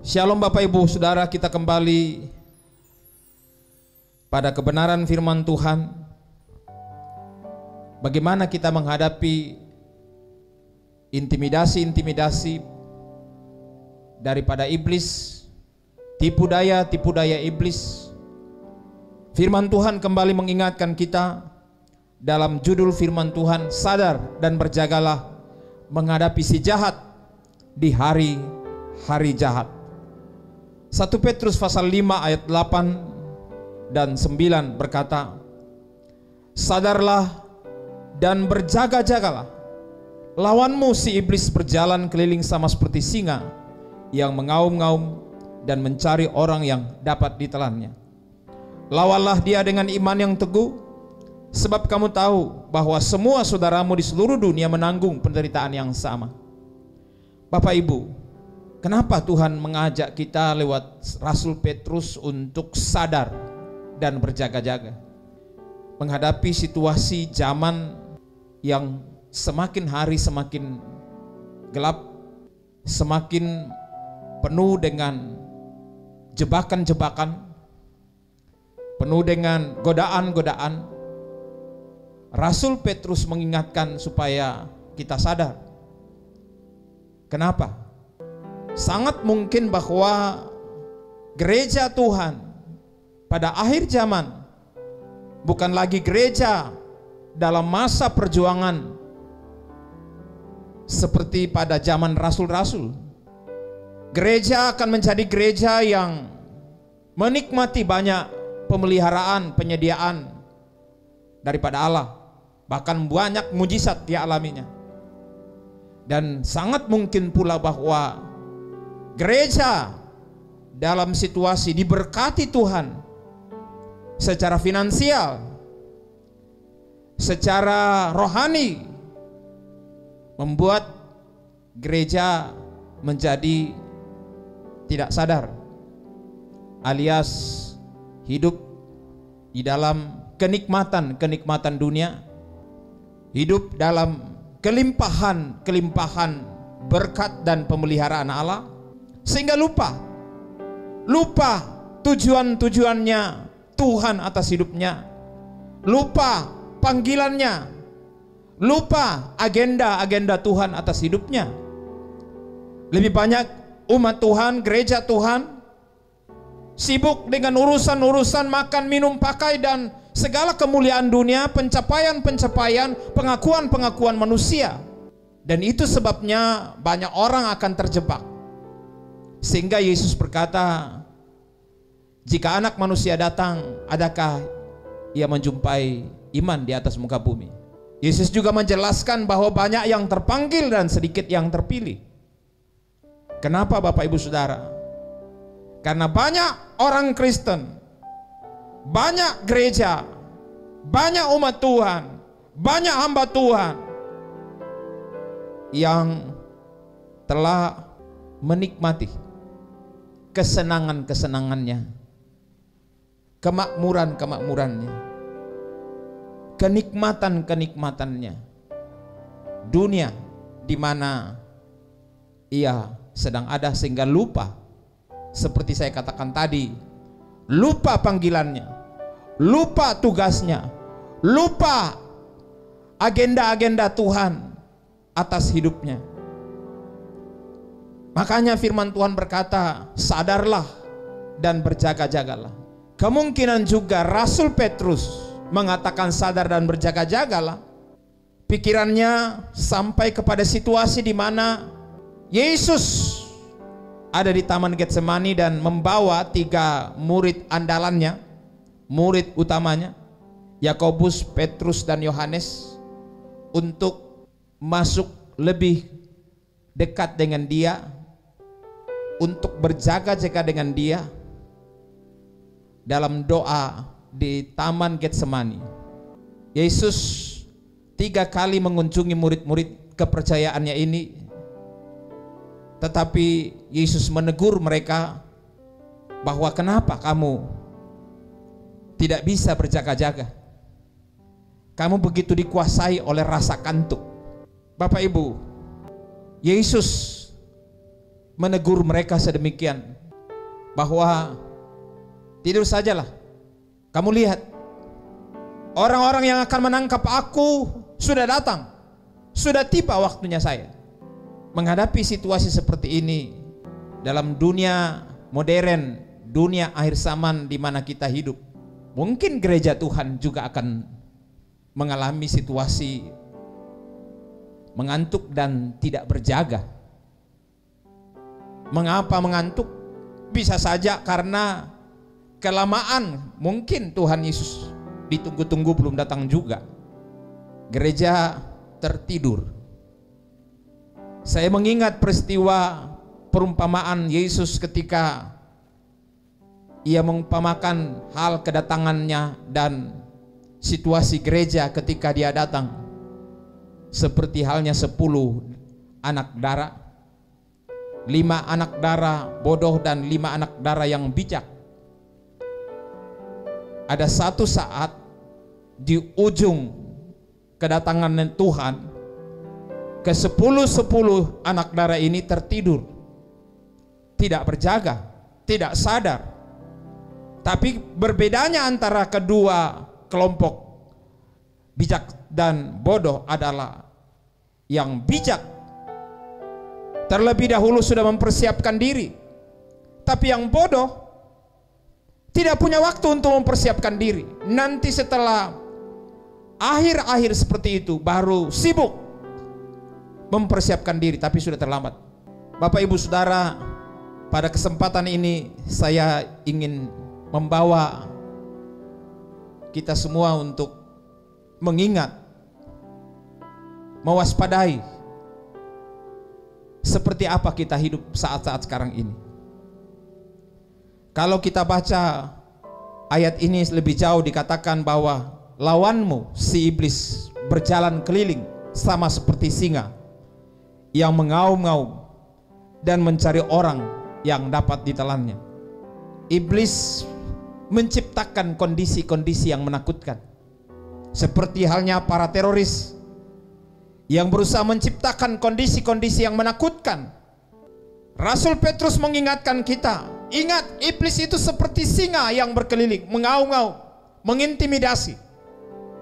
Shalom Bapak Ibu Saudara, kita kembali pada kebenaran firman Tuhan. Bagaimana kita menghadapi intimidasi-intimidasi daripada iblis, tipu daya iblis. Firman Tuhan kembali mengingatkan kita dalam judul firman Tuhan, sadar dan berjagalah menghadapi si jahat di hari jahat. 1 Petrus pasal 5 ayat 8 dan 9 berkata, sadarlah dan berjaga-jagalah, lawanmu si iblis berjalan keliling sama seperti singa yang mengaum-ngaum dan mencari orang yang dapat ditelannya. Lawanlah dia dengan iman yang teguh, sebab kamu tahu bahwa semua saudaramu di seluruh dunia menanggung penderitaan yang sama. Bapak Ibu, kenapa Tuhan mengajak kita lewat Rasul Petrus untuk sadar dan berjaga-jaga menghadapi situasi zaman yang semakin hari semakin gelap, semakin penuh dengan jebakan-jebakan, penuh dengan godaan-godaan. Rasul Petrus mengingatkan supaya kita sadar. Kenapa? Sangat mungkin bahwa gereja Tuhan pada akhir zaman bukan lagi gereja dalam masa perjuangan seperti pada zaman rasul-rasul. Gereja akan menjadi gereja yang menikmati banyak pemeliharaan, penyediaan daripada Allah, bahkan banyak mujizat dialaminya. Dan sangat mungkin pula bahwa gereja dalam situasi diberkati Tuhan secara finansial, secara rohani, membuat gereja menjadi tidak sadar, alias hidup di dalam kenikmatan dunia, hidup dalam kelimpahan berkat dan pemeliharaan Allah, sehingga lupa tujuannya Tuhan atas hidupnya, lupa panggilannya, lupa agenda Tuhan atas hidupnya. Lebih banyak umat Tuhan, gereja Tuhan sibuk dengan urusan-urusan makan, minum, pakai, dan segala kemuliaan dunia, pencapaian, pengakuan manusia. Dan itu sebabnya banyak orang akan terjebak. Sehingga Yesus berkata, jika anak manusia datang, adakah ia menjumpai iman di atas muka bumi? Yesus juga menjelaskan bahwa banyak yang terpanggil dan sedikit yang terpilih. Kenapa Bapak Ibu Saudara? Karena banyak orang Kristen, banyak gereja, banyak umat Tuhan, banyak hamba Tuhan yang telah menikmati kesenangannya, kemakmurannya, kenikmatannya, dunia di mana ia sedang ada, sehingga lupa, seperti saya katakan tadi, lupa panggilannya, lupa tugasnya, lupa agenda Tuhan atas hidupnya. Makanya firman Tuhan berkata, sadarlah dan berjaga-jagalah. Kemungkinan juga Rasul Petrus mengatakan sadar dan berjaga-jagalah, pikirannya sampai kepada situasi di mana Yesus ada di Taman Getsemani dan membawa 3 murid andalannya, murid utamanya, Yakobus, Petrus, dan Yohanes, untuk masuk lebih dekat dengan dia, untuk berjaga-jaga dengan dia dalam doa di Taman Getsemani. Yesus 3 kali mengunjungi murid-murid kepercayaannya ini, tetapi Yesus menegur mereka bahwa kenapa kamu tidak bisa berjaga-jaga? Kamu begitu dikuasai oleh rasa kantuk. Bapak Ibu, Yesus menegur mereka sedemikian bahwa tidur sajalah. Kamu lihat, orang-orang yang akan menangkap aku sudah datang. Sudah tiba waktunya saya. Menghadapi situasi seperti ini dalam dunia modern, dunia akhir zaman di mana kita hidup, mungkin gereja Tuhan juga akan mengalami situasi mengantuk dan tidak berjaga. Mengapa mengantuk? Bisa saja karena kelamaan, mungkin Tuhan Yesus ditunggu-tunggu belum datang juga. Gereja tertidur. Saya mengingat peristiwa perumpamaan Yesus ketika ia mengumpamakan hal kedatangannya dan situasi gereja ketika dia datang, seperti halnya 10 anak darah, 5 anak darah bodoh dan 5 anak darah yang bijak. Ada satu saat di ujung kedatangan Tuhan, ke-10 anak darah ini tertidur, tidak berjaga, tidak sadar. Tapi berbedanya antara kedua kelompok bijak dan bodoh adalah yang bijak terlebih dahulu sudah mempersiapkan diri, tapi yang bodoh tidak punya waktu untuk mempersiapkan diri. Nanti setelah akhir-akhir seperti itu baru sibuk mempersiapkan diri, tapi sudah terlambat. Bapak Ibu Saudara, pada kesempatan ini saya ingin membawa kita semua untuk mengingat, mewaspadai seperti apa kita hidup saat-saat sekarang ini. Kalau kita baca ayat ini lebih jauh, dikatakan bahwa lawanmu si iblis berjalan keliling sama seperti singa yang mengaum-ngaum dan mencari orang yang dapat ditelannya. Iblis menciptakan kondisi-kondisi yang menakutkan, seperti halnya para teroris yang berusaha menciptakan kondisi-kondisi yang menakutkan. Rasul Petrus mengingatkan kita, ingat, iblis itu seperti singa yang berkeliling, mengaum-ngaum, mengintimidasi.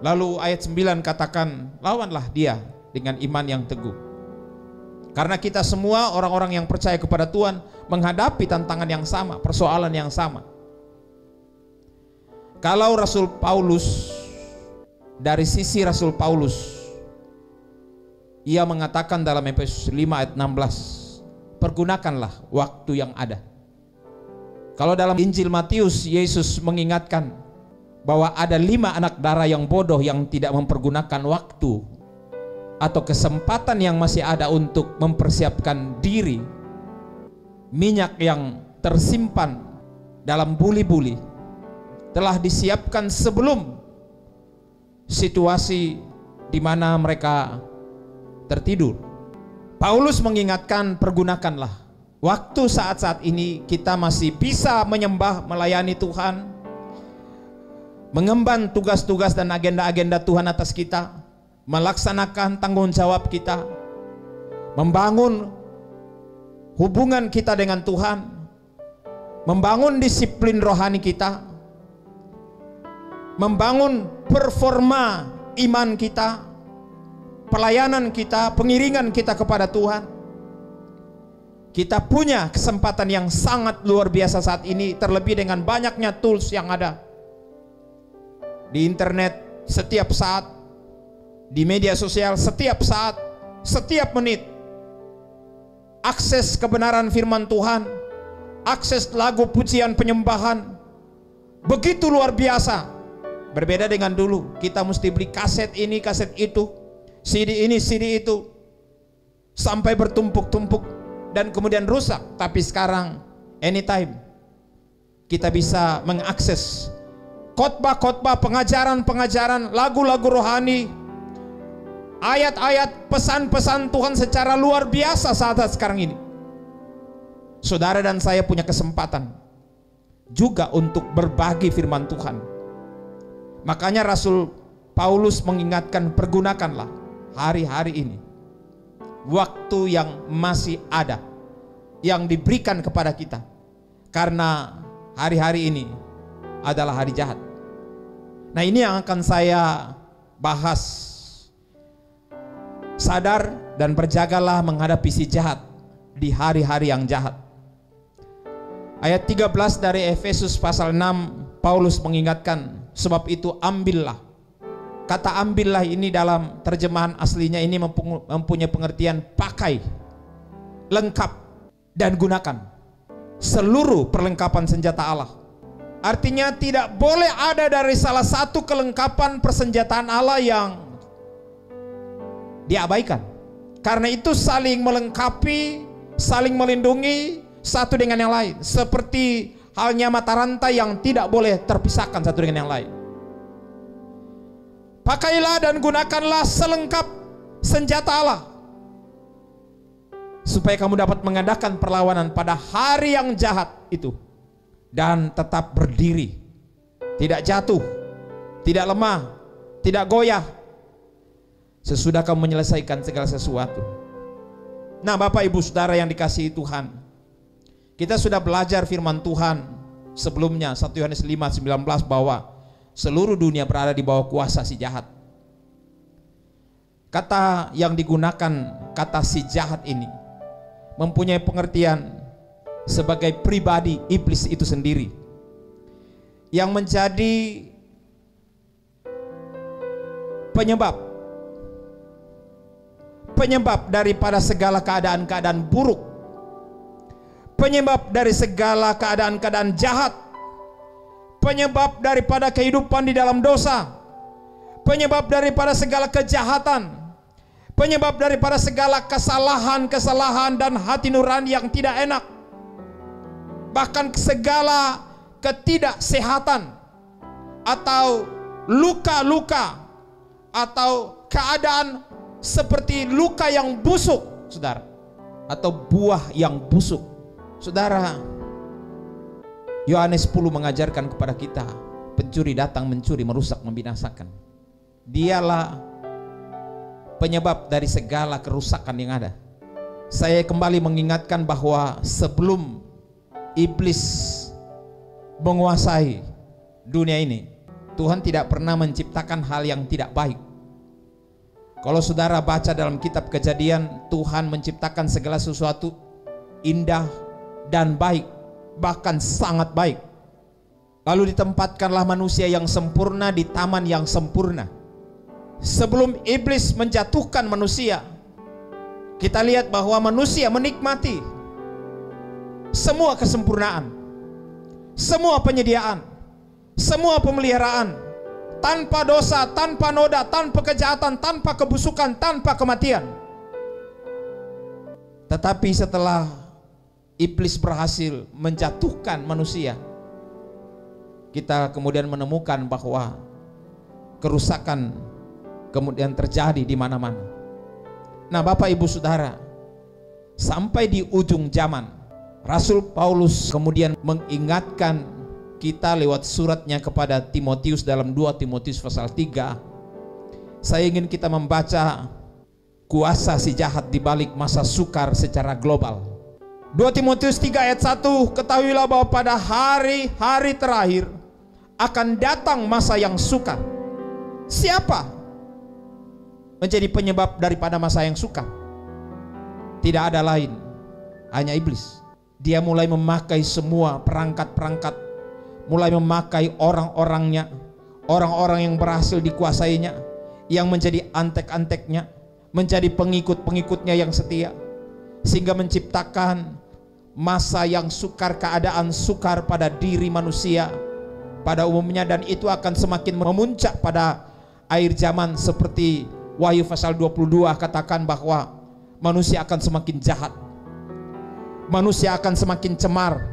Lalu ayat 9 katakan, lawanlah dia dengan iman yang teguh. Karena kita semua orang-orang yang percaya kepada Tuhan menghadapi tantangan yang sama, persoalan yang sama. Kalau Rasul Paulus, dari sisi Rasul Paulus, ia mengatakan dalam Efesus 5 ayat 16, pergunakanlah waktu yang ada. Kalau dalam Injil Matius, Yesus mengingatkan bahwa ada 5 anak darah yang bodoh yang tidak mempergunakan waktu atau kesempatan yang masih ada untuk mempersiapkan diri. Minyak yang tersimpan dalam buli-buli telah disiapkan sebelum situasi di mana mereka tertidur. Paulus mengingatkan, pergunakanlah waktu saat-saat ini. Kita masih bisa menyembah, melayani Tuhan, mengemban tugas-tugas dan agenda-agenda Tuhan atas kita, melaksanakan tanggung jawab kita, membangun hubungan kita dengan Tuhan, membangun disiplin rohani kita, membangun performa iman kita, pelayanan kita, pengiringan kita kepada Tuhan. Kita punya kesempatan yang sangat luar biasa saat ini, terlebih dengan banyaknya tools yang ada di internet setiap saat, di media sosial setiap saat, setiap menit. Akses kebenaran firman Tuhan, akses lagu pujian penyembahan begitu luar biasa. Berbeda dengan dulu, kita mesti beli kaset ini, kaset itu, CD ini, CD itu, sampai bertumpuk-tumpuk dan kemudian rusak. Tapi sekarang anytime kita bisa mengakses khotbah-khotbah, pengajaran-pengajaran, lagu-lagu rohani, ayat-ayat, pesan-pesan Tuhan secara luar biasa saat sekarang ini. Saudara dan saya punya kesempatan juga untuk berbagi firman Tuhan. Makanya Rasul Paulus mengingatkan, pergunakanlah hari-hari ini, waktu yang masih ada, yang diberikan kepada kita. Karena hari-hari ini adalah hari jahat. Nah, ini yang akan saya bahas. Sadar dan berjagalah menghadapi si jahat di hari-hari yang jahat. Ayat 13 dari Efesus pasal 6, Paulus mengingatkan, sebab itu ambillah. Kata ambillah ini dalam terjemahan aslinya ini mempunyai pengertian pakai, lengkap, dan gunakan seluruh perlengkapan senjata Allah. Artinya tidak boleh ada dari salah satu kelengkapan persenjataan Allah yang diabaikan. Karena itu saling melengkapi, saling melindungi satu dengan yang lain. Seperti halnya mata rantai yang tidak boleh terpisahkan satu dengan yang lain. Pakailah dan gunakanlah selengkap senjata Allah, supaya kamu dapat mengadakan perlawanan pada hari yang jahat itu, dan tetap berdiri, tidak jatuh, tidak lemah, tidak goyah, sesudah kamu menyelesaikan segala sesuatu. Nah, Bapak Ibu Saudara yang dikasihi Tuhan, kita sudah belajar firman Tuhan sebelumnya, 1 Yohanes 5:19, bahwa seluruh dunia berada di bawah kuasa si jahat. Kata yang digunakan, kata si jahat ini, mempunyai pengertian sebagai pribadi iblis itu sendiri, yang menjadi penyebab daripada segala keadaan-keadaan buruk, penyebab dari segala keadaan-keadaan jahat, penyebab daripada kehidupan di dalam dosa, penyebab daripada segala kejahatan, penyebab daripada segala kesalahan dan hati nurani yang tidak enak, bahkan segala ketidaksehatan atau luka-luka atau keadaan seperti luka yang busuk, saudara, atau buah yang busuk. Saudara, Yohanes 10 mengajarkan kepada kita, pencuri datang mencuri, merusak, membinasakan. Dialah penyebab dari segala kerusakan yang ada. Saya kembali mengingatkan bahwa sebelum iblis menguasai dunia ini, Tuhan tidak pernah menciptakan hal yang tidak baik. Kalau saudara baca dalam kitab Kejadian, Tuhan menciptakan segala sesuatu indah dan baik, bahkan sangat baik. Lalu ditempatkanlah manusia yang sempurna di taman yang sempurna. Sebelum iblis menjatuhkan manusia, kita lihat bahwa manusia menikmati semua kesempurnaan, semua penyediaan, semua pemeliharaan, tanpa dosa, tanpa noda, tanpa kejahatan, tanpa kebusukan, tanpa kematian. Tetapi setelah iblis berhasil menjatuhkan manusia, kita kemudian menemukan bahwa kerusakan kemudian terjadi di mana-mana. Nah, Bapak Ibu Saudara, sampai di ujung zaman, Rasul Paulus kemudian mengingatkan kita lewat suratnya kepada Timotius dalam 2 Timotius pasal 3. Saya ingin kita membaca kuasa si jahat di balik masa sukar secara global. 2 Timotius 3 ayat 1, ketahuilah bahwa pada hari-hari terakhir akan datang masa yang sukar. Siapa menjadi penyebab daripada masa yang sukar? Tidak ada lain, hanya iblis. Dia mulai memakai semua perangkat-perangkat, mulai memakai orang-orangnya, orang-orang yang berhasil dikuasainya, yang menjadi antek-anteknya, menjadi pengikut-pengikutnya yang setia, sehingga menciptakan masa yang sukar, keadaan sukar pada diri manusia pada umumnya. Dan itu akan semakin memuncak pada akhir zaman, seperti Wahyu pasal 22 katakan bahwa manusia akan semakin jahat, manusia akan semakin cemar,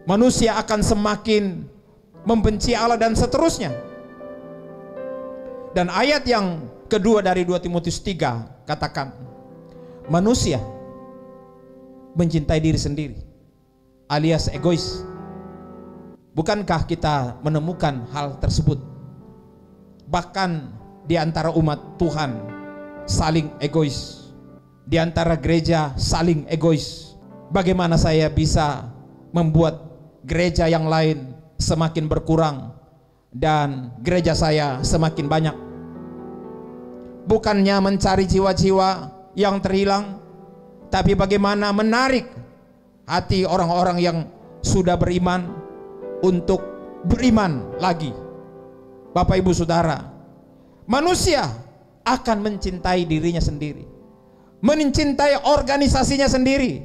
manusia akan semakin membenci Allah, dan seterusnya. Dan ayat yang kedua dari 2 Timotius 3 katakan, manusia mencintai diri sendiri, alias egois. Bukankah kita menemukan hal tersebut? Bahkan di antara umat Tuhan saling egois, di antara gereja saling egois. Bagaimana saya bisa membuat gereja yang lain semakin berkurang dan gereja saya semakin banyak. Bukannya mencari jiwa-jiwa yang terhilang, tapi bagaimana menarik hati orang-orang yang sudah beriman untuk beriman lagi. Bapak Ibu Saudara, manusia akan mencintai dirinya sendiri, mencintai organisasinya sendiri,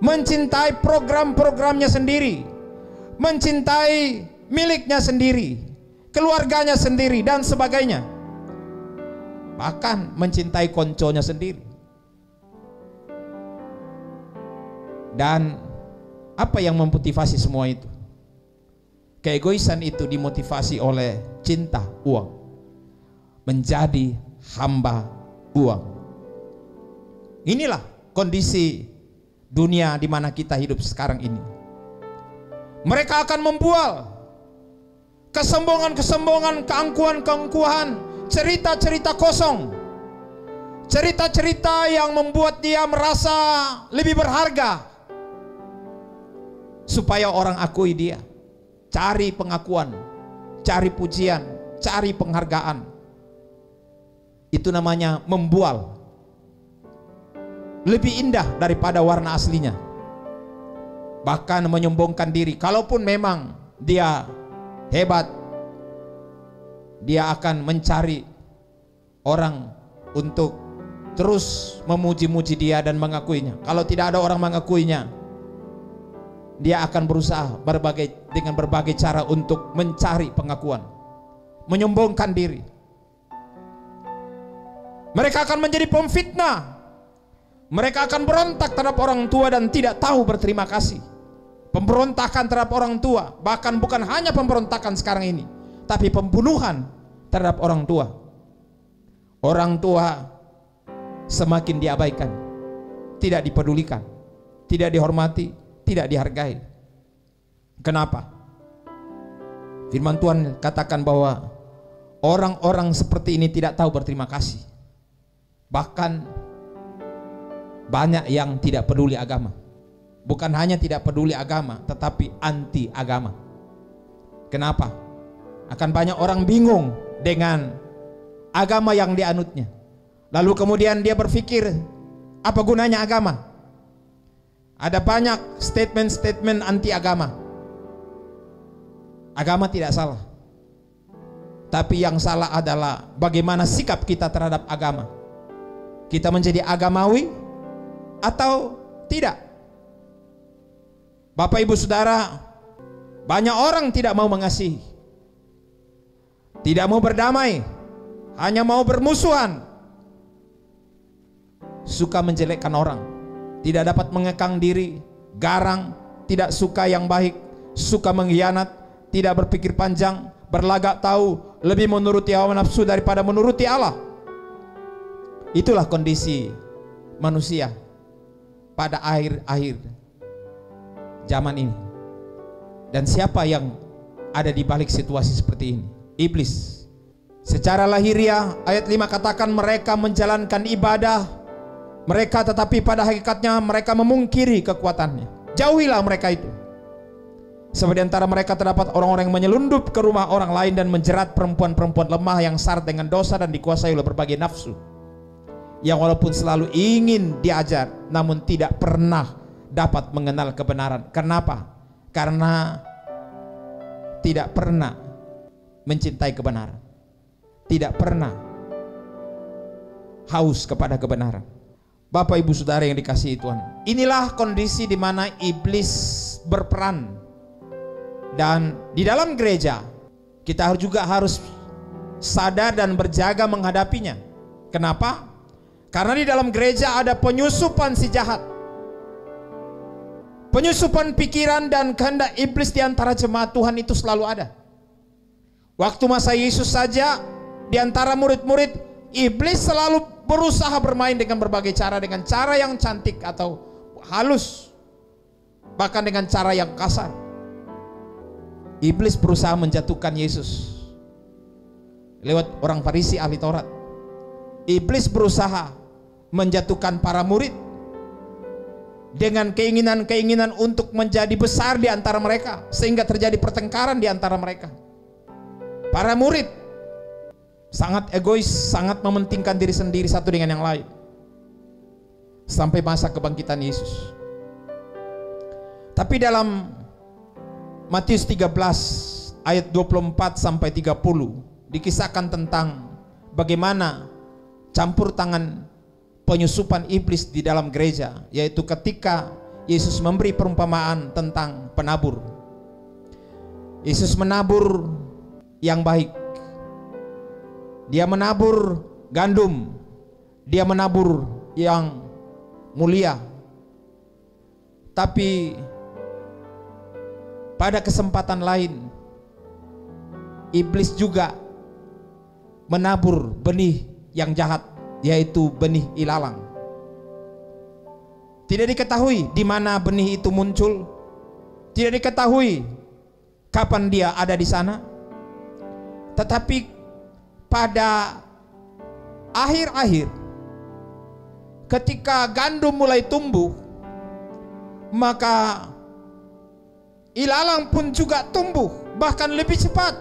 mencintai program-programnya sendiri, mencintai miliknya sendiri, keluarganya sendiri, dan sebagainya. Bahkan mencintai konconya sendiri. Dan apa yang memotivasi semua itu? Keegoisan itu dimotivasi oleh cinta uang, menjadi hamba uang. Inilah kondisi dunia di mana kita hidup sekarang ini. Mereka akan membual kesombongan-kesombongan, keangkuhan-keangkuhan, cerita-cerita kosong, cerita-cerita yang membuat dia merasa lebih berharga, supaya orang akui dia. Cari pengakuan, cari pujian, cari penghargaan. Itu namanya membual. Lebih indah daripada warna aslinya. Bahkan menyombongkan diri. Kalaupun memang dia hebat, dia akan mencari orang untuk terus memuji-muji dia dan mengakuinya. Kalau tidak ada orang mengakuinya, dia akan berusaha dengan berbagai cara untuk mencari pengakuan, menyombongkan diri. Mereka akan menjadi pemfitnah. Mereka akan berontak terhadap orang tua dan tidak tahu berterima kasih. Pemberontakan terhadap orang tua, bahkan bukan hanya pemberontakan sekarang ini, tapi pembunuhan terhadap orang tua. Orang tua semakin diabaikan, tidak dipedulikan, tidak dihormati, tidak dihargai. Kenapa? Firman Tuhan katakan bahwa orang-orang seperti ini tidak tahu berterima kasih. Bahkan banyak yang tidak peduli agama. Bukan hanya tidak peduli agama, tetapi anti agama. Kenapa? Akan banyak orang bingung dengan agama yang dianutnya. Lalu kemudian dia berpikir, apa gunanya agama? Ada banyak statement-statement anti agama. Agama tidak salah, tapi yang salah adalah bagaimana sikap kita terhadap agama. Kita menjadi agamawi atau tidak? Bapak Ibu Saudara, banyak orang tidak mau mengasihi, tidak mau berdamai, hanya mau bermusuhan, suka menjelekkan orang, tidak dapat mengekang diri, garang, tidak suka yang baik, suka mengkhianat, tidak berpikir panjang, berlagak tahu, lebih menuruti hawa nafsu daripada menuruti Allah. Itulah kondisi manusia pada akhir-akhir zaman ini. Dan siapa yang ada di balik situasi seperti ini? Iblis. Secara lahiriah, ayat 5 katakan mereka menjalankan ibadah mereka, tetapi pada hakikatnya mereka memungkiri kekuatannya. Jauhilah mereka itu. Sebab di antara mereka terdapat orang-orang yang menyelundup ke rumah orang lain dan menjerat perempuan-perempuan lemah yang syarat dengan dosa dan dikuasai oleh berbagai nafsu, yang walaupun selalu ingin diajar namun tidak pernah dapat mengenal kebenaran. Kenapa? Karena tidak pernah mencintai kebenaran, tidak pernah haus kepada kebenaran. Bapak Ibu Saudara yang dikasihi Tuhan, inilah kondisi di mana iblis berperan. Dan di dalam gereja kita juga harus sadar dan berjaga menghadapinya. Kenapa? Karena di dalam gereja ada penyusupan si jahat, penyusupan pikiran dan kehendak iblis di antara jemaat Tuhan itu selalu ada. Waktu masa Yesus saja, di antara murid-murid, iblis selalu berusaha bermain dengan berbagai cara, dengan cara yang cantik atau halus, bahkan dengan cara yang kasar. Iblis berusaha menjatuhkan Yesus lewat orang Farisi ahli Taurat. Iblis berusaha menjatuhkan para murid dengan keinginan-keinginan untuk menjadi besar di antara mereka, sehingga terjadi pertengkaran di antara mereka. Para murid sangat egois, sangat mementingkan diri sendiri satu dengan yang lain, sampai masa kebangkitan Yesus. Tapi dalam Matius 13 ayat 24 sampai 30 dikisahkan tentang bagaimana campur tangan penyusupan iblis di dalam gereja, yaitu ketika Yesus memberi perumpamaan tentang penabur. Yesus menabur yang baik. Dia menabur gandum, dia menabur yang mulia. Tapi pada kesempatan lain, iblis juga menabur benih yang jahat, yaitu benih ilalang. Tidak diketahui di mana benih itu muncul, tidak diketahui kapan dia ada di sana. Tetapi pada akhir-akhir, ketika gandum mulai tumbuh, maka ilalang pun juga tumbuh, bahkan lebih cepat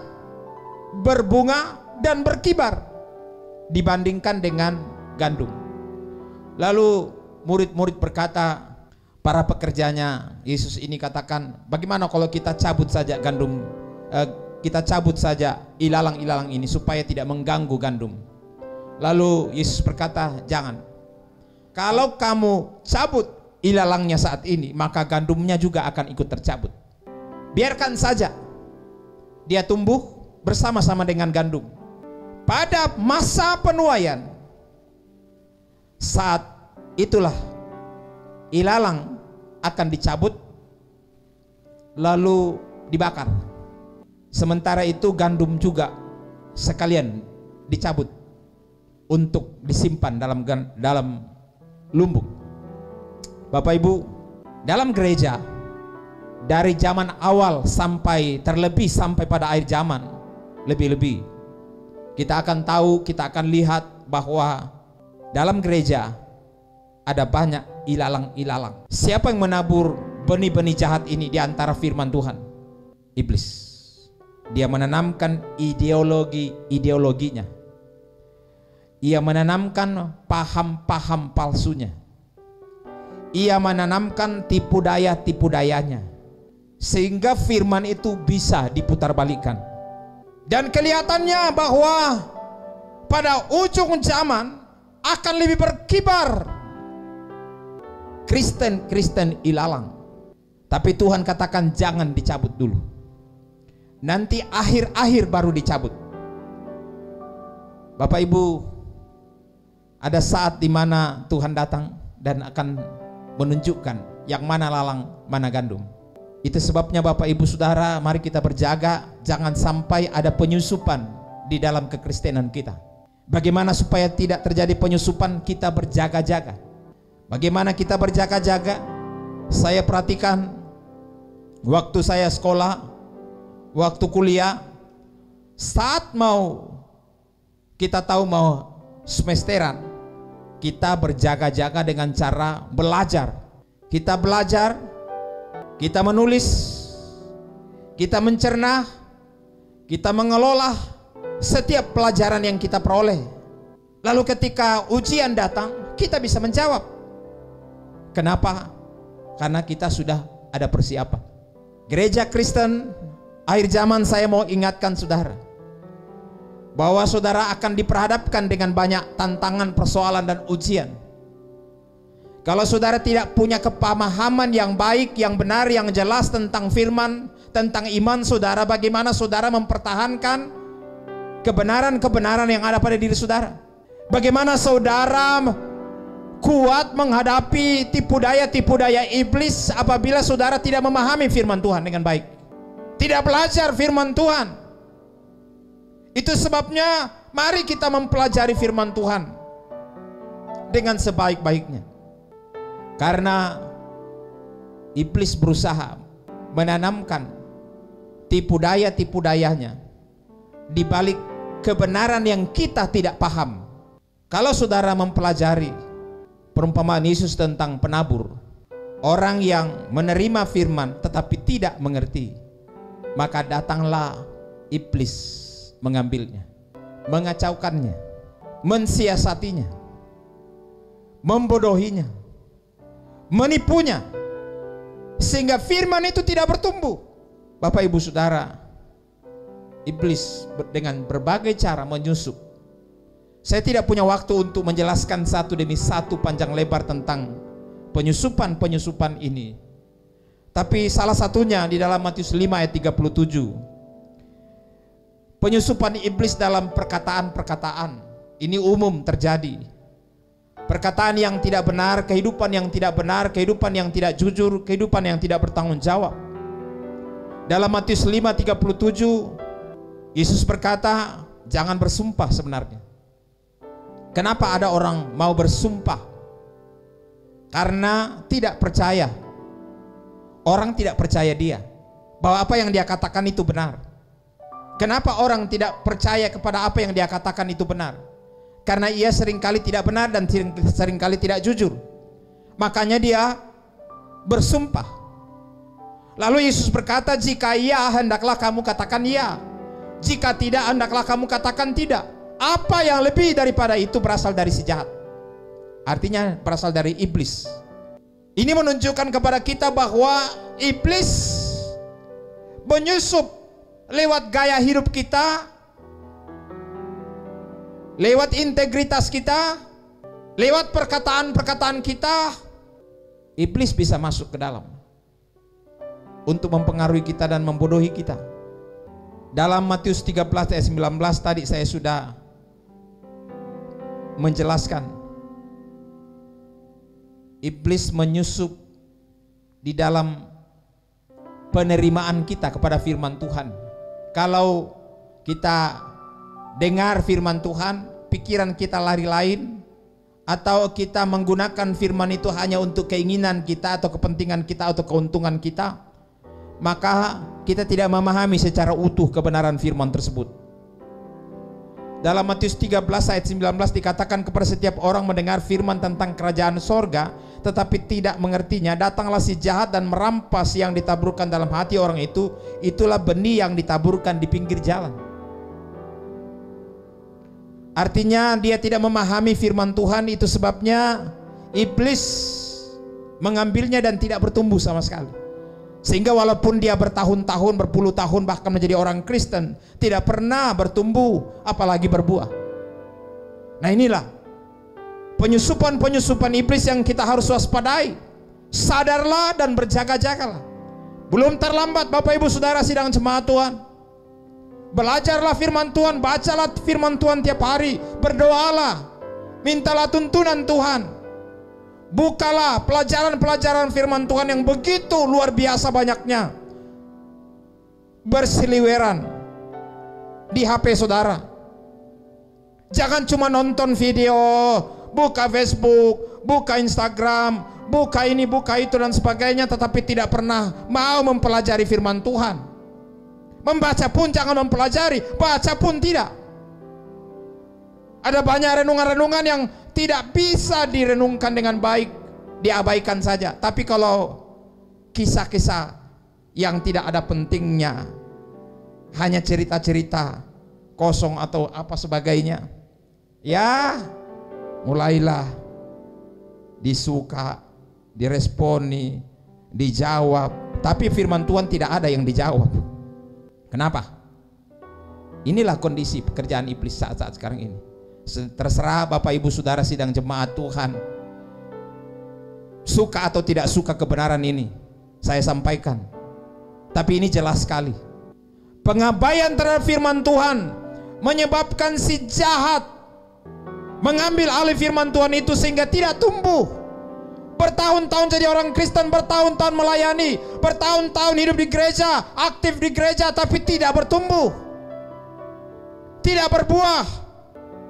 berbunga dan berkibar dibandingkan dengan gandum. Lalu murid-murid berkata, para pekerjanya Yesus ini katakan, bagaimana kalau kita cabut saja gandum, kita cabut saja ilalang-ilalang ini supaya tidak mengganggu gandum. Lalu Yesus berkata, jangan. Kalau kamu cabut ilalangnya saat ini, maka gandumnya juga akan ikut tercabut. Biarkan saja dia tumbuh bersama-sama dengan gandum. Pada masa penuaian, saat itulah ilalang akan dicabut lalu dibakar. Sementara itu gandum juga sekalian dicabut untuk disimpan dalam lumbung. Bapak Ibu, dalam gereja dari zaman awal sampai terlebih sampai pada akhir zaman, lebih-lebih kita akan tahu, kita akan lihat bahwa dalam gereja ada banyak ilalang-ilalang. Siapa yang menabur benih-benih jahat ini di antara firman Tuhan? Iblis. Dia menanamkan ideologinya. Ia menanamkan paham-paham palsunya. Ia menanamkan tipu dayanya, sehingga firman itu bisa diputarbalikkan. Dan kelihatannya bahwa pada ujung zaman akan lebih berkibar Kristen ilalang. Tapi Tuhan katakan jangan dicabut dulu, nanti akhir-akhir baru dicabut. Bapak Ibu, ada saat di mana Tuhan datang dan akan menunjukkan yang mana lalang, mana gandum. Itu sebabnya Bapak Ibu Saudara, mari kita berjaga, jangan sampai ada penyusupan di dalam kekristenan kita. Bagaimana supaya tidak terjadi penyusupan? Kita berjaga-jaga. Bagaimana kita berjaga-jaga? Saya perhatikan waktu saya sekolah, waktu kuliah, saat kita tahu mau semesteran, kita berjaga-jaga dengan cara belajar. Kita belajar, kita menulis, kita mencerna, kita mengelola setiap pelajaran yang kita peroleh. Lalu ketika ujian datang, kita bisa menjawab. Kenapa? Karena kita sudah ada persiapan. Gereja Kristen akhir zaman, saya mau ingatkan saudara bahwa saudara akan diperhadapkan dengan banyak tantangan, persoalan dan ujian. Kalau saudara tidak punya kepemahaman yang baik, yang benar, yang jelas tentang firman, tentang iman saudara, bagaimana saudara mempertahankan kebenaran-kebenaran yang ada pada diri saudara? Bagaimana saudara kuat menghadapi tipu daya iblis apabila saudara tidak memahami firman Tuhan dengan baik, tidak belajar firman Tuhan? Itu sebabnya mari kita mempelajari firman Tuhan dengan sebaik-baiknya. Karena iblis berusaha menanamkan tipu dayanya di balik kebenaran yang kita tidak paham. Kalau saudara mempelajari perumpamaan Yesus tentang penabur, orang yang menerima firman tetapi tidak mengerti, maka datanglah iblis mengambilnya, mengacaukannya, mensiasatinya, membodohinya, menipunya, sehingga firman itu tidak bertumbuh. Bapak Ibu Saudara, iblis dengan berbagai cara menyusup. Saya tidak punya waktu untuk menjelaskan satu demi satu panjang lebar tentang penyusupan-penyusupan ini. Tapi salah satunya di dalam Matius 5 ayat 37. Penyusupan iblis dalam perkataan-perkataan ini umum terjadi. Perkataan yang tidak benar, kehidupan yang tidak benar, kehidupan yang tidak jujur, kehidupan yang tidak bertanggung jawab. Dalam Matius 5:37, Yesus berkata, jangan bersumpah sebenarnya. Kenapa ada orang mau bersumpah? Karena tidak percaya. Orang tidak percaya dia bahwa apa yang dia katakan itu benar. Kenapa orang tidak percaya kepada apa yang dia katakan itu benar? Karena ia seringkali tidak benar dan seringkali tidak jujur. Makanya dia bersumpah. Lalu Yesus berkata, jika iya hendaklah kamu katakan iya, jika tidak hendaklah kamu katakan tidak. Apa yang lebih daripada itu berasal dari si jahat. Artinya berasal dari iblis. Ini menunjukkan kepada kita bahwa iblis menyusup lewat gaya hidup kita, lewat integritas kita, lewat perkataan-perkataan kita. Iblis bisa masuk ke dalam untuk mempengaruhi kita dan membodohi kita. Dalam Matius 13 ayat 19 tadi saya sudah menjelaskan. Iblis menyusup di dalam penerimaan kita kepada firman Tuhan. Kalau kita dengar firman Tuhan, pikiran kita lari lain, atau kita menggunakan firman itu hanya untuk keinginan kita atau kepentingan kita atau keuntungan kita, maka kita tidak memahami secara utuh kebenaran firman tersebut. Dalam Matius 13 ayat 19 dikatakan, kepada setiap orang mendengar firman tentang kerajaan sorga tetapi tidak mengertinya, datanglah si jahat dan merampas yang ditaburkan dalam hati orang itu. Itulah benih yang ditaburkan di pinggir jalan. Artinya dia tidak memahami firman Tuhan, itu sebabnya iblis mengambilnya dan tidak bertumbuh sama sekali. Sehingga walaupun dia bertahun-tahun, berpuluh tahun bahkan menjadi orang Kristen, tidak pernah bertumbuh apalagi berbuah. Nah, inilah penyusupan-penyusupan iblis yang kita harus waspadai. Sadarlah dan berjaga-jagalah. Belum terlambat Bapak Ibu Saudara sidang jemaat Tuhan. Belajarlah firman Tuhan, bacalah firman Tuhan tiap hari, berdoalah, mintalah tuntunan Tuhan. Bukalah pelajaran-pelajaran firman Tuhan yang begitu luar biasa banyaknya berseliweran di HP saudara. Jangan cuma nonton video, buka Facebook, buka Instagram, buka ini, buka itu dan sebagainya, tetapi tidak pernah mau mempelajari firman Tuhan. Membaca pun jangan mempelajari, baca pun tidak. Ada banyak renungan-renungan yang tidak bisa direnungkan dengan baik, diabaikan saja. Tapi kalau kisah-kisah yang tidak ada pentingnya, hanya cerita-cerita kosong atau apa sebagainya, ya mulailah disuka, diresponi, dijawab. Tapi firman Tuhan tidak ada yang dijawab. Kenapa? Inilah kondisi pekerjaan iblis saat-saat sekarang ini. Terserah Bapak Ibu Saudara sidang jemaat Tuhan, suka atau tidak suka kebenaran ini saya sampaikan. Tapi ini jelas sekali, pengabaian terhadap firman Tuhan menyebabkan si jahat mengambil alih firman Tuhan itu sehingga tidak tumbuh. Bertahun-tahun jadi orang Kristen, bertahun-tahun melayani, bertahun-tahun hidup di gereja, aktif di gereja, tapi tidak bertumbuh, tidak berbuah,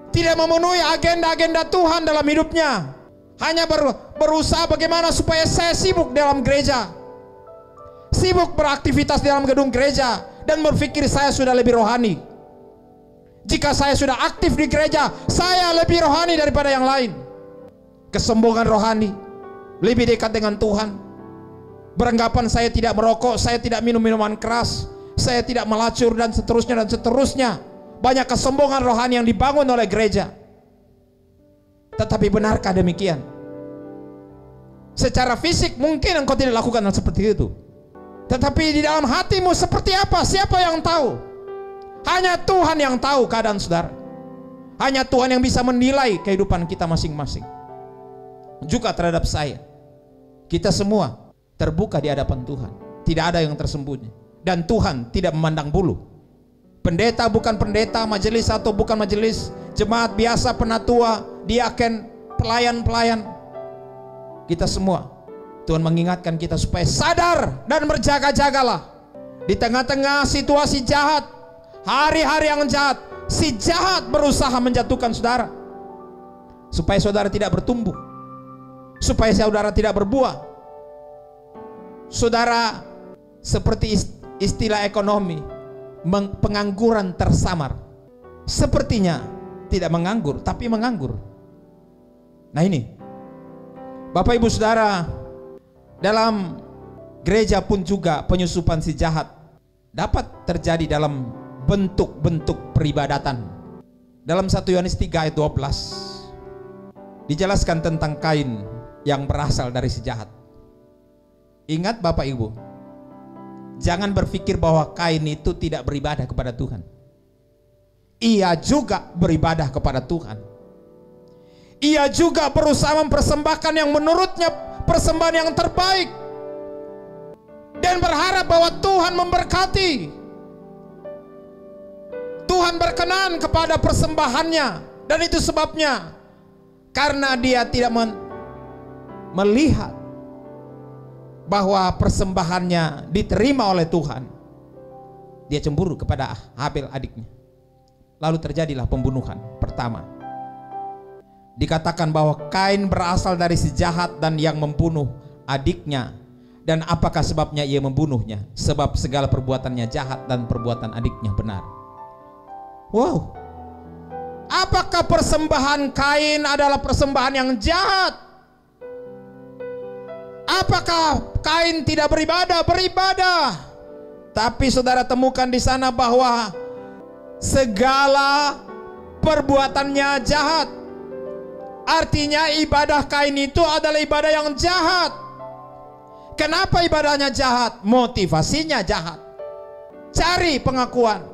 tidak memenuhi agenda-agenda Tuhan dalam hidupnya. Hanya berusaha bagaimana supaya saya sibuk dalam gereja, sibuk beraktivitas dalam gedung gereja, dan berpikir saya sudah lebih rohani. Jika saya sudah aktif di gereja, saya lebih rohani daripada yang lain. Kesombongan rohani, lebih dekat dengan Tuhan. Beranggapan saya tidak merokok, saya tidak minum minuman keras, saya tidak melacur, dan seterusnya dan seterusnya. Banyak kesombongan rohani yang dibangun oleh gereja. Tetapi benarkah demikian? Secara fisik mungkin engkau tidak lakukan hal seperti itu, tetapi di dalam hatimu seperti apa? Siapa yang tahu? Hanya Tuhan yang tahu keadaan saudara. Hanya Tuhan yang bisa menilai kehidupan kita masing-masing. Juga terhadap saya. Kita semua terbuka di hadapan Tuhan. Tidak ada yang tersembunyi. Dan Tuhan tidak memandang bulu. Pendeta bukan pendeta, majelis atau bukan majelis, jemaat biasa, penatua, diaken, pelayan-pelayan, kita semua, Tuhan mengingatkan kita supaya sadar dan berjaga-jagalah. Di tengah-tengah situasi jahat, hari-hari yang jahat, si jahat berusaha menjatuhkan saudara, supaya saudara tidak bertumbuh, supaya saudara tidak berbuah. Saudara seperti istilah ekonomi, pengangguran tersamar. Sepertinya tidak menganggur, tapi menganggur. Nah ini, Bapak Ibu Saudara, dalam gereja pun juga penyusupan si jahat dapat terjadi dalam bentuk-bentuk peribadatan. Dalam 1 Yohanes 3 ayat 12 dijelaskan tentang Kain yang berasal dari si jahat. Ingat Bapak Ibu, jangan berpikir bahwa Kain itu tidak beribadah kepada Tuhan. Ia juga beribadah kepada Tuhan. Ia juga berusaha mempersembahkan yang menurutnya persembahan yang terbaik, dan berharap bahwa Tuhan memberkati. Tuhan berkenan kepada persembahannya, dan itu sebabnya karena dia tidak melihat bahwa persembahannya diterima oleh Tuhan, dia cemburu kepada Habel adiknya. Lalu terjadilah pembunuhan pertama. Dikatakan bahwa Kain berasal dari si jahat dan yang membunuh adiknya. Dan apakah sebabnya ia membunuhnya? Sebab segala perbuatannya jahat dan perbuatan adiknya benar. Wow, apakah persembahan Kain adalah persembahan yang jahat? Apakah Kain tidak beribadah? Beribadah. Tapi saudara temukan di sana bahwa segala perbuatannya jahat. Artinya ibadah Kain itu adalah ibadah yang jahat. Kenapa ibadahnya jahat? Motivasinya jahat. Cari pengakuan,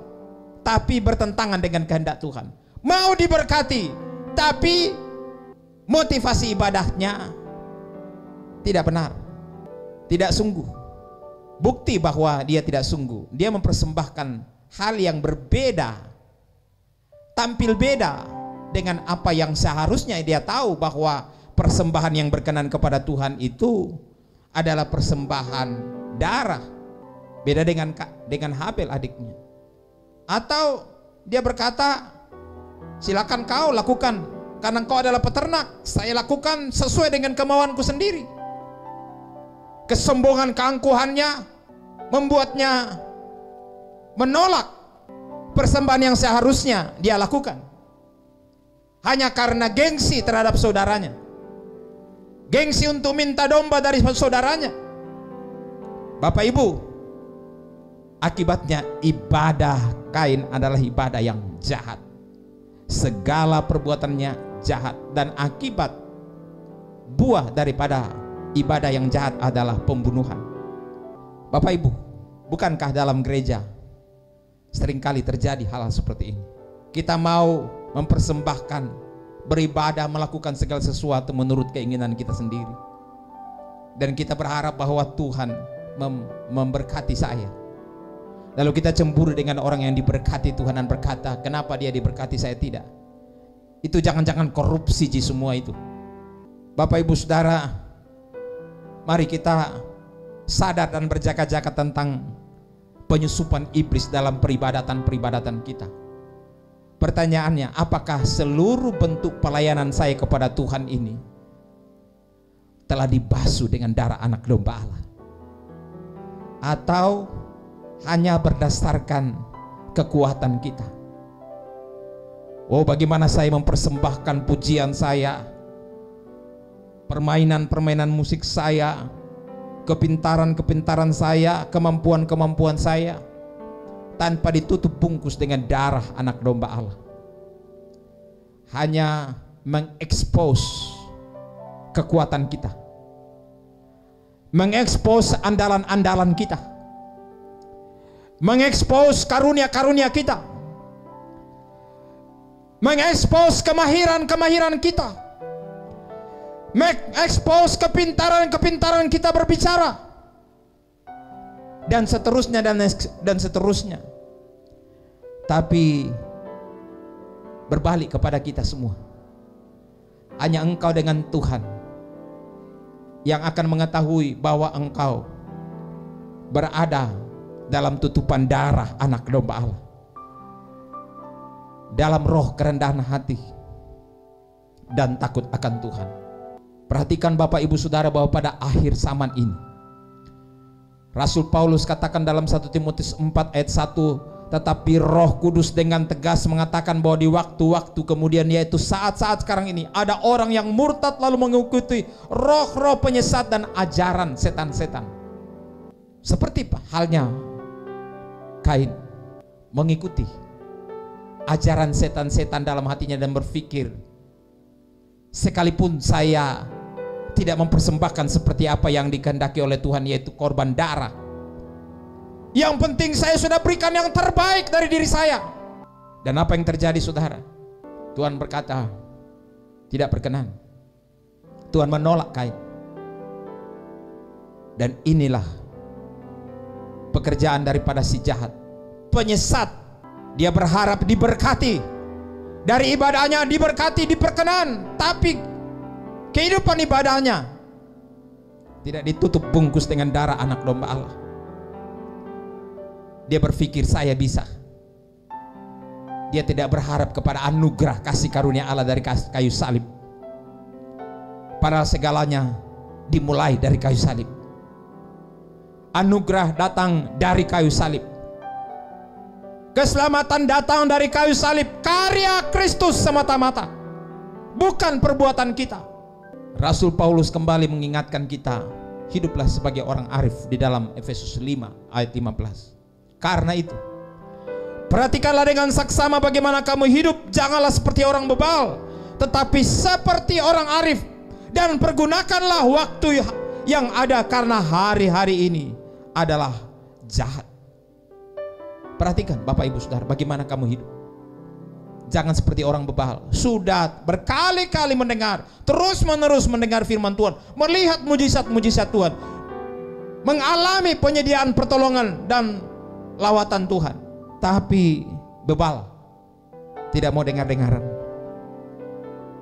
tapi bertentangan dengan kehendak Tuhan. Mau diberkati, tapi motivasi ibadahnya tidak benar, tidak sungguh. Bukti bahwa dia tidak sungguh, dia mempersembahkan hal yang berbeda, tampil beda dengan apa yang seharusnya dia tahu bahwa persembahan yang berkenan kepada Tuhan itu adalah persembahan darah. Beda dengan Habel adiknya. Atau dia berkata, silakan kau lakukan, karena engkau adalah peternak, saya lakukan sesuai dengan kemauanku sendiri. Kesombongan keangkuhannya membuatnya menolak persembahan yang seharusnya dia lakukan, hanya karena gengsi terhadap saudaranya, gengsi untuk minta domba dari saudaranya. Bapak Ibu, akibatnya ibadah Kain adalah ibadah yang jahat. Segala perbuatannya jahat, dan akibat buah daripada ibadah yang jahat adalah pembunuhan. Bapak Ibu, bukankah dalam gereja seringkali terjadi hal seperti ini? Kita mau mempersembahkan, beribadah, melakukan segala sesuatu menurut keinginan kita sendiri, dan kita berharap bahwa Tuhan memberkati saya. Lalu kita cemburu dengan orang yang diberkati Tuhan dan berkata, kenapa dia diberkati saya tidak? Itu jangan-jangan korupsi semua itu. Bapak Ibu Saudara, mari kita sadar dan berjaga-jaga tentang penyusupan iblis dalam peribadatan-peribadatan kita. Pertanyaannya, apakah seluruh bentuk pelayanan saya kepada Tuhan ini telah dibasuh dengan darah anak domba Allah? Atau hanya berdasarkan kekuatan kita? Oh, bagaimana saya mempersembahkan pujian saya, permainan-permainan musik saya, kepintaran-kepintaran saya, kemampuan-kemampuan saya, tanpa ditutup bungkus dengan darah anak domba Allah. Hanya mengekspos kekuatan kita, mengekspos andalan-andalan kita, mengekspos karunia-karunia kita, mengekspos kemahiran-kemahiran kita, mengekspos kepintaran-kepintaran kita berbicara, dan seterusnya dan seterusnya. Tapi berbalik kepada kita semua, hanya engkau dengan Tuhan yang akan mengetahui bahwa engkau berada dalam tutupan darah anak domba Allah, dalam roh kerendahan hati dan takut akan Tuhan. Perhatikan Bapak Ibu Saudara, bahwa pada akhir zaman ini, Rasul Paulus katakan dalam 1 Timotius 4 ayat 1, tetapi Roh Kudus dengan tegas mengatakan bahwa di waktu-waktu kemudian, yaitu saat-saat sekarang ini, ada orang yang murtad lalu mengikuti roh-roh penyesat dan ajaran setan-setan. Seperti halnya Kain mengikuti ajaran setan-setan dalam hatinya dan berpikir, sekalipun saya tidak mempersembahkan seperti apa yang dikehendaki oleh Tuhan, yaitu korban darah, yang penting saya sudah berikan yang terbaik dari diri saya. Dan apa yang terjadi saudara? Tuhan berkata tidak berkenan. Tuhan menolak Kain. Dan inilah pekerjaan daripada si jahat, penyesat. Dia berharap diberkati, dari ibadahnya diberkati, diperkenan, tapi kehidupan ibadahnya tidak ditutup bungkus dengan darah anak domba Allah. Dia berpikir saya bisa. Dia tidak berharap kepada anugerah kasih karunia Allah dari kayu salib. Padahal segalanya dimulai dari kayu salib. Anugerah datang dari kayu salib. Keselamatan datang dari kayu salib, karya Kristus semata-mata, bukan perbuatan kita. Rasul Paulus kembali mengingatkan kita, hiduplah sebagai orang arif di dalam Efesus 5 ayat 15. Karena itu, perhatikanlah dengan saksama bagaimana kamu hidup, janganlah seperti orang bebal, tetapi seperti orang arif, dan pergunakanlah waktu yang ada, karena hari-hari ini adalah jahat. Perhatikan Bapak Ibu Saudara, bagaimana kamu hidup. Jangan seperti orang bebal. Sudah berkali-kali mendengar, terus-menerus mendengar firman Tuhan, melihat mujizat-mujizat Tuhan, mengalami penyediaan pertolongan dan lawatan Tuhan, tapi bebal, tidak mau dengar-dengaran.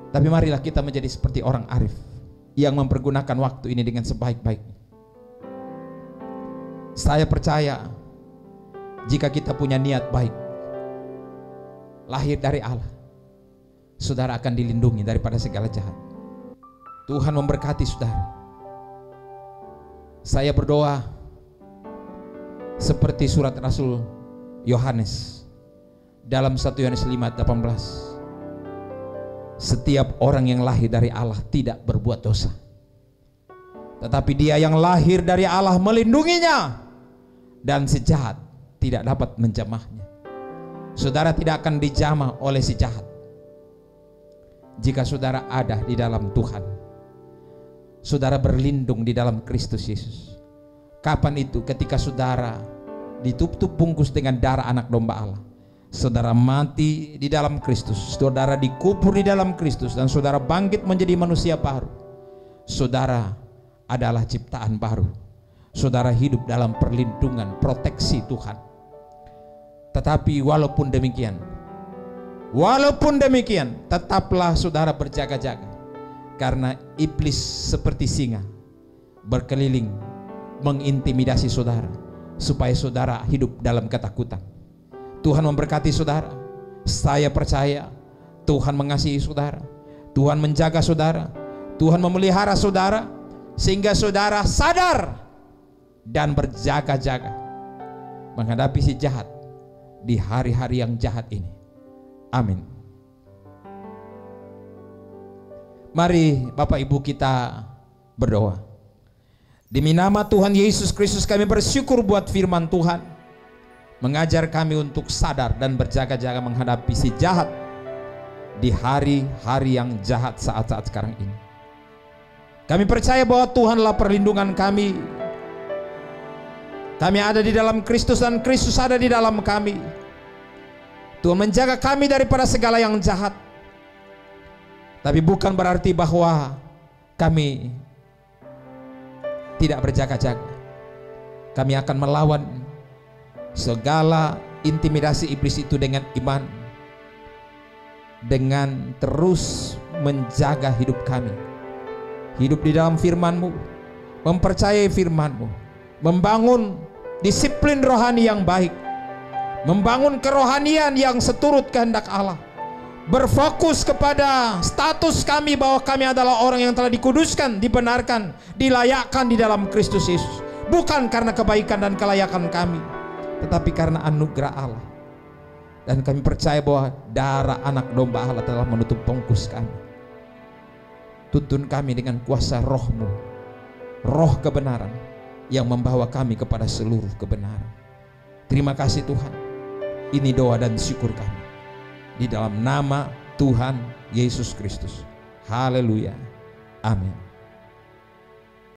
Tapi marilah kita menjadi seperti orang arif yang mempergunakan waktu ini dengan sebaik-baiknya. Saya percaya, jika kita punya niat baik, lahir dari Allah, saudara akan dilindungi daripada segala jahat. Tuhan memberkati saudara. Saya berdoa seperti surat Rasul Yohanes dalam 1 Yohanes 5:18. Setiap orang yang lahir dari Allah tidak berbuat dosa, tetapi dia yang lahir dari Allah melindunginya, dan si jahat tidak dapat menjamahnya. Saudara tidak akan dijamah oleh si jahat jika saudara ada di dalam Tuhan. Saudara berlindung di dalam Kristus Yesus. Kapan itu? Ketika saudara ditutup bungkus dengan darah anak domba Allah. Saudara mati di dalam Kristus, saudara dikubur di dalam Kristus, dan saudara bangkit menjadi manusia baru. Saudara adalah ciptaan baru. Saudara hidup dalam perlindungan, proteksi Tuhan. Tetapi walaupun demikian, tetaplah saudara berjaga-jaga, karena iblis seperti singa berkeliling mengintimidasi saudara, supaya saudara hidup dalam ketakutan. Tuhan memberkati saudara. Saya percaya Tuhan mengasihi saudara, Tuhan menjaga saudara, Tuhan memelihara saudara, sehingga saudara sadar dan berjaga-jaga menghadapi si jahat di hari-hari yang jahat ini. Amin. Mari Bapak Ibu kita berdoa. Demi nama Tuhan Yesus Kristus kami bersyukur buat firman Tuhan, mengajar kami untuk sadar dan berjaga-jaga menghadapi si jahat di hari-hari yang jahat saat-saat sekarang ini. Kami percaya bahwa Tuhanlah perlindungan kami. Kami ada di dalam Kristus dan Kristus ada di dalam kami. Tuhan menjaga kami daripada segala yang jahat. Tapi bukan berarti bahwa kami tidak berjaga-jaga. Kami akan melawan segala intimidasi iblis itu dengan iman, dengan terus menjaga hidup kami, hidup di dalam firman-Mu, mempercayai firman-Mu, membangun disiplin rohani yang baik, membangun kerohanian yang seturut kehendak Allah, berfokus kepada status kami bahwa kami adalah orang yang telah dikuduskan, dibenarkan, dilayakkan di dalam Kristus Yesus, bukan karena kebaikan dan kelayakan kami, tetapi karena anugerah Allah. Dan kami percaya bahwa darah anak domba Allah telah menutup bungkus kami. Tuntun kami dengan kuasa roh-Mu, roh kebenaran yang membawa kami kepada seluruh kebenaran. Terima kasih Tuhan. Ini doa dan syukur kami di dalam nama Tuhan Yesus Kristus. Haleluya. Amin.